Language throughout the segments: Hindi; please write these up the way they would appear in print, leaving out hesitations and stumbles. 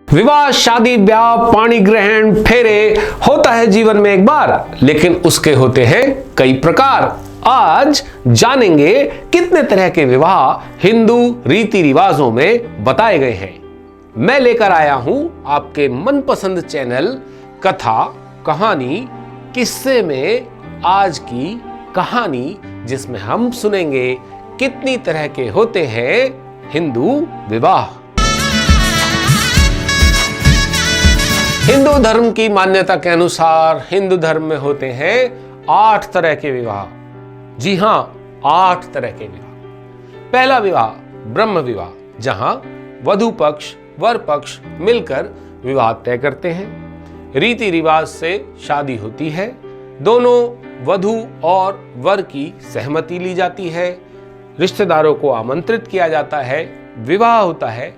विवाह, शादी, ब्याह, पाणी ग्रहण, फेरे होता है जीवन में एक बार, लेकिन उसके होते हैं कई प्रकार। आज जानेंगे कितने तरह के विवाह हिंदू रीति रिवाजों में बताए गए हैं। मैं लेकर आया हूं आपके मनपसंद चैनल कथा कहानी किस्से में आज की कहानी, जिसमें हम सुनेंगे कितनी तरह के होते हैं हिंदू विवाह। हिंदू धर्म की मान्यता के अनुसार हिंदू धर्म में होते हैं 8 तरह के विवाह। जी हां, 8 तरह के विवाह। पहला विवाह ब्रह्म विवाह, जहां वधु पक्ष वर पक्ष मिलकर विवाह तय करते हैं। रीति रिवाज से शादी होती है, दोनों वधु और वर की सहमति ली जाती है, रिश्तेदारों को आमंत्रित किया जाता है, विवाह होता है।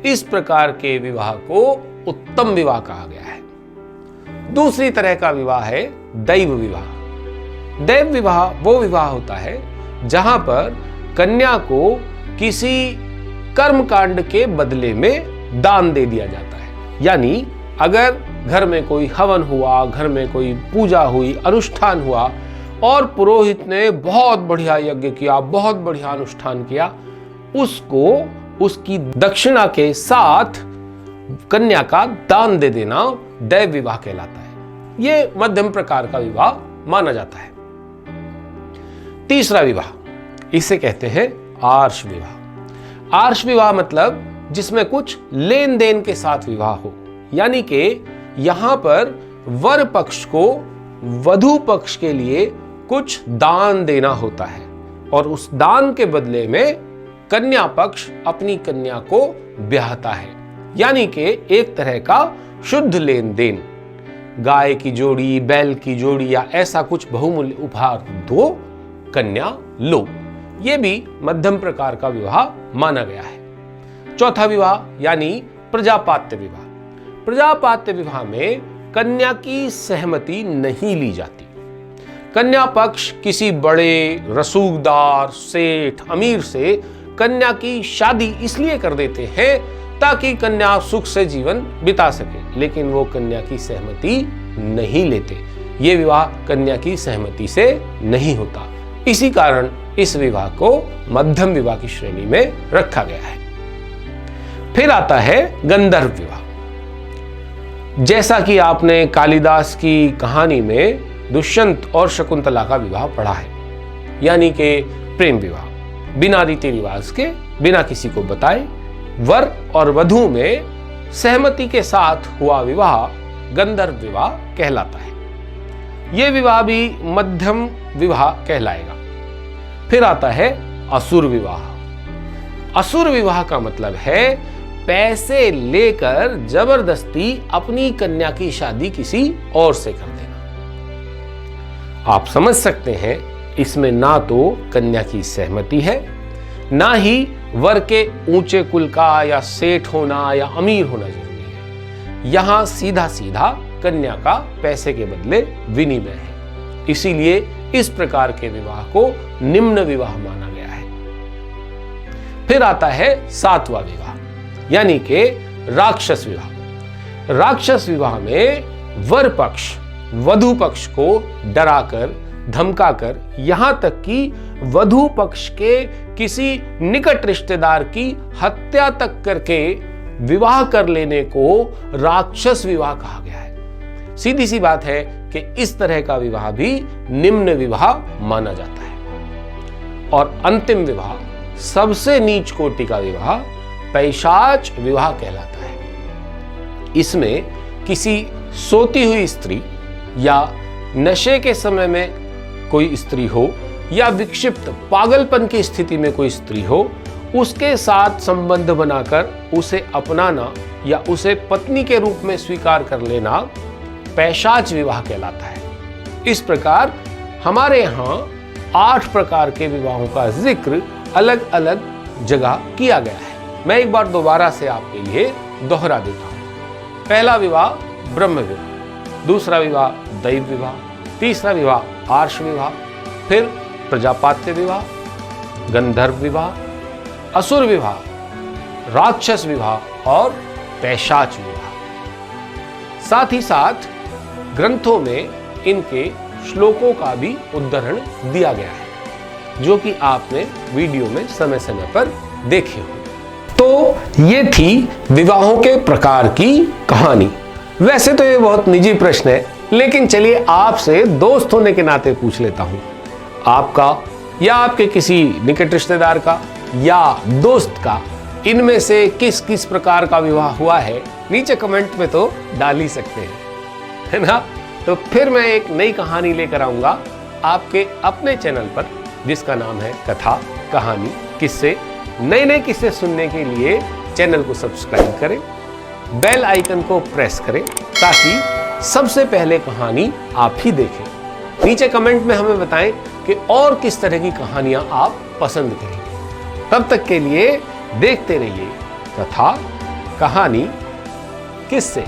इस प्रकार के विवाह को उत्तम विवाह कहा गया है। दूसरी तरह का विवाह है दैव विवाह। दैव विवाह वो विवाह होता है जहां पर कन्या को किसी कर्मकांड के बदले में दान दे दिया जाता है। यानी अगर घर में कोई हवन हुआ, घर में कोई पूजा हुई, अनुष्ठान हुआ और पुरोहित ने बहुत बढ़िया यज्ञ किया, बहुत बढ़िया अनुष्ठान किया, उसको उसकी दक्षिणा के साथ कन्या का दान दे देना दैव विवाह कहलाता है। यह मध्यम प्रकार का विवाह माना जाता है। तीसरा विवाह, इसे कहते हैं आर्ष विवाह। आर्ष विवाह मतलब जिसमें कुछ लेन देन के साथ विवाह हो, यानी कि यहां पर वर पक्ष को वधु पक्ष के लिए कुछ दान देना होता है और उस दान के बदले में कन्या पक्ष अपनी कन्या को ब्याहता है। यानी कि एक तरह का शुद्ध लेन देन, गाय की जोड़ी, बैल की जोड़ी या ऐसा कुछ बहुमूल्य उपहार दो, कन्या लो। यह भी मध्यम प्रकार का विवाह माना गया है। चौथा विवाह यानी प्रजापात्य विवाह। प्रजापात्य विवाह में कन्या की सहमति नहीं ली जाती। कन्या पक्ष किसी बड़े रसूखदार, सेठ, अमीर से कन्या की शादी इसलिए कर देते हैं ताकि कन्या सुख से जीवन बिता सके, लेकिन वो कन्या की सहमति नहीं लेते। ये विवाह कन्या की सहमति से नहीं होता। इसी कारण इस विवाह को मध्यम विवाह की श्रेणी में रखा गया है। फिर आता है गंधर्व विवाह। जैसा कि आपने कालिदास की कहानी में दुष्यंत और शकुंतला का विवाह पढ़ा है, यानी कि प्रेम विवाह, बिना रीति रिवाज के, बिना किसी को बताए वर और वधु में सहमति के साथ हुआ विवाह गंधर्व विवाह कहलाता है। यह विवाह भी मध्यम विवाह कहलाएगा। फिर आता है असुर विवाह। असुर विवाह का मतलब है पैसे लेकर जबरदस्ती अपनी कन्या की शादी किसी और से कर देना। आप समझ सकते हैं, इसमें ना तो कन्या की सहमति है, ना ही वर के ऊंचे कुल का या सेठ होना या अमीर होना जरूरी है। यहां सीधा सीधा कन्या का पैसे के बदले विनिमय है। इसीलिए इस प्रकार के विवाह को निम्न विवाह माना गया है। फिर आता है 7वां विवाह, यानी कि राक्षस विवाह। राक्षस विवाह में वर पक्ष वधु पक्ष को डराकर, धमकाकर, यहां तक कि वधु पक्ष के किसी निकट रिश्तेदार की हत्या तक करके विवाह कर लेने को राक्षस विवाह कहा गया है। सीधी सी बात है कि इस तरह का विवाह भी निम्न विवाह माना जाता है। और अंतिम विवाह, सबसे नीच कोटि का विवाह, पैशाच विवाह कहलाता है। इसमें किसी सोती हुई स्त्री या नशे के समय में कोई स्त्री हो या विक्षिप्त पागलपन की स्थिति में कोई स्त्री हो, उसके साथ संबंध बनाकर उसे अपनाना या उसे पत्नी के रूप में स्वीकार कर लेना पैशाच विवाह कहलाता है। इस प्रकार हमारे यहाँ 8 प्रकार के विवाहों का जिक्र अलग अलग जगह किया गया है। मैं एक बार दोबारा से आपके लिए दोहरा देता हूँ। पहला विवाह ब्रह्म विवाह, दूसरा विवाह दैव विवाह, तीसरा विवाह आर्ष विवाह, फिर प्रजापात्य विवाह, गंधर्व विवाह, असुर विवाह, राक्षस विवाह और पैशाच विवाह। साथ ही साथ ग्रंथों में इनके श्लोकों का भी उद्धरण दिया गया है, जो कि आपने वीडियो में समय समय पर देखे हो। तो ये थी विवाहों के प्रकार की कहानी। वैसे तो ये बहुत निजी प्रश्न है, लेकिन चलिए आपसे दोस्त होने के नाते पूछ लेता हूं, आपका या आपके किसी निकट रिश्तेदार का या दोस्त का इनमें से किस किस प्रकार का विवाह हुआ है, नीचे कमेंट में तो डाल ही सकते हैं, है ना। तो फिर मैं एक नई कहानी लेकर आऊंगा आपके अपने चैनल पर, जिसका नाम है कथा कहानी किस्से। नए नए किस्से सुनने के लिए चैनल को सब्सक्राइब करें, बेल आइकन को प्रेस करें, ताकि सबसे पहले कहानी आप ही देखें। नीचे कमेंट में हमें बताएं कि और किस तरह की कहानियां आप पसंद करेंगे। तब तक के लिए देखते रहिए कथा कहानी किस्से।